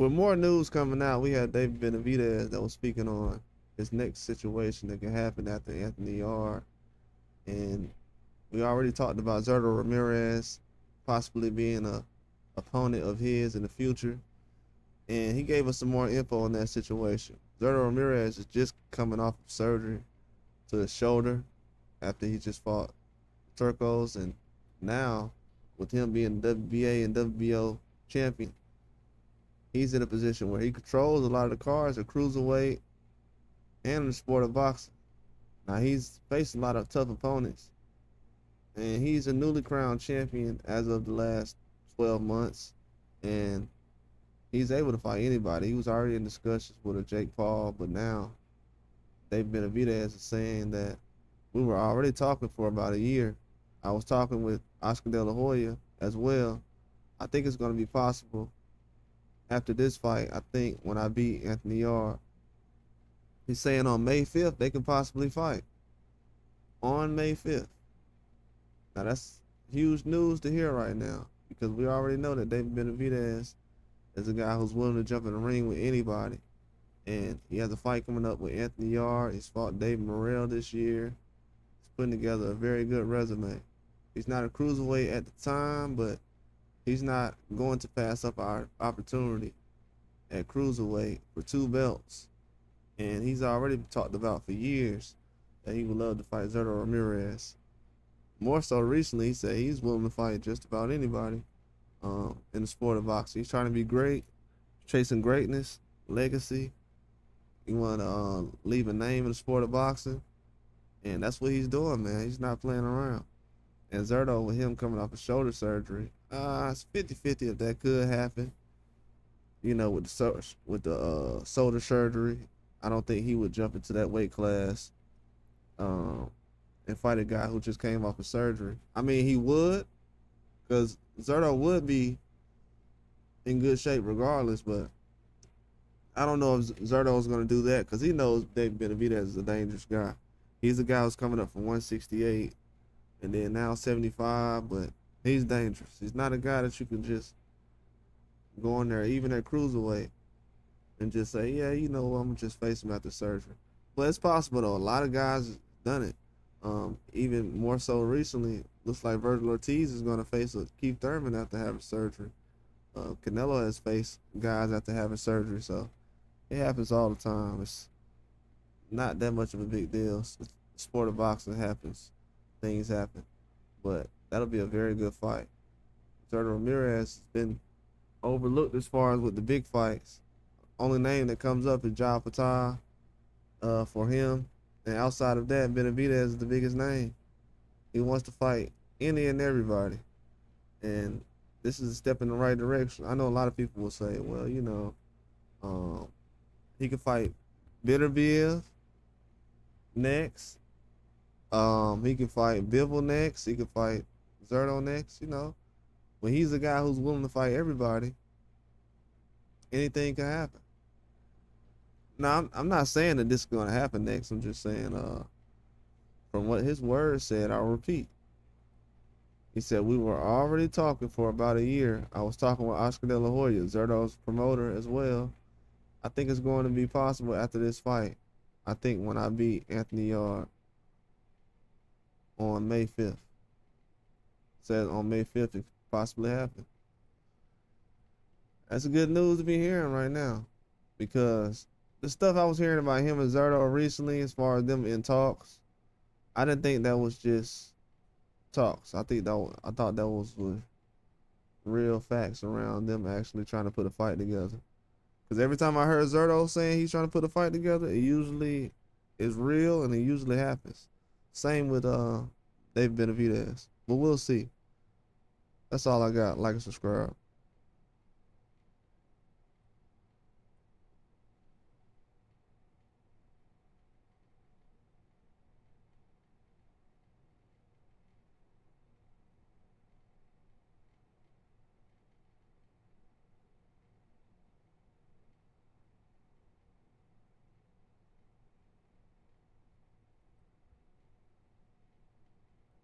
With more news coming out, we had David Benavidez that was speaking on his next situation that can happen after Anthony Yarde. And we already talked about Zurdo Ramirez possibly being a opponent of his in the future. And he gave us some more info on that situation. Zurdo Ramirez is just coming off of surgery to his shoulder after he just fought Turcos. And now, with him being WBA and WBO champion, he's in a position where he controls a lot of the cards at cruiserweight and in the sport of boxing. Now, he's faced a lot of tough opponents, and he's a newly crowned champion as of the last 12 months, and he's able to fight anybody. He was already in discussions with a Jake Paul, but now Dave Benavidez is saying that we were already talking for about a year. I was talking with Oscar De La Hoya as well. I think it's going to be possible after this fight. I think when I beat Anthony Yarde, he's saying on May 5th they can possibly fight. On May 5th. Now that's huge news to hear right now, because we already know that David Benavidez is a guy who's willing to jump in the ring with anybody. And he has a fight coming up with Anthony Yarde. He's fought David Morrell this year. He's putting together a very good resume. He's not a cruiserweight at the time, but he's not going to pass up our opportunity at cruiserweight for 2 belts. And he's already talked about for years that he would love to fight Zurdo Ramirez. More so recently, he said he's willing to fight just about anybody in the sport of boxing. He's trying to be great, chasing greatness, legacy. He want to leave a name in the sport of boxing, and that's what he's doing, man. He's not playing around. And Zurdo, with him coming off of shoulder surgery, it's 50-50 if that could happen. You know, with the shoulder surgery, I don't think he would jump into that weight class and fight a guy who just came off of surgery. I mean, he would, because Zurdo would be in good shape regardless, but I don't know if Zurdo's going to do that, because he knows David Benavidez is a dangerous guy. He's a guy who's coming up from 168 and then now 75, but he's dangerous. He's not a guy that you can just go in there, even at cruiserweight, and just say, yeah, you know, I'm going to just face him after surgery. But it's possible, though. A lot of guys have done it. Even more so recently, looks like Virgil Ortiz is going to face Keith Thurman after having surgery. Canelo has faced guys after having surgery, so it happens all the time. It's not that much of a big deal. The sport of boxing happens. Things happen. But that'll be a very good fight. Zurdo Ramirez has been overlooked as far as with the big fights. Only name that comes up is Jal Fatah for him. And outside of that, Benavidez is the biggest name. He wants to fight any and everybody. And this is a step in the right direction. I know a lot of people will say, well, you know, he could fight Benavidez next. He can fight Bivol next. He can fight Zurdo next. You know, when he's a guy who's willing to fight everybody, anything can happen. Now, I'm not saying that this is going to happen next. I'm just saying, from what his words said, I'll repeat. He said, we were already talking for about a year. I was talking with Oscar De La Hoya, Zurdo's promoter as well. I think it's going to be possible after this fight. I think when I beat Anthony Yarde on May 5th. Says on May 5th it could possibly happen. That's good news to be hearing right now, because the stuff I was hearing about him and Zurdo recently, as far as them in talks, I didn't think that was just talks. I thought that was with real facts around them actually trying to put a fight together. Because every time I heard Zurdo saying he's trying to put a fight together, it usually is real and it usually happens. Same with David Benavidez. But we'll see. That's all I got. Like and subscribe.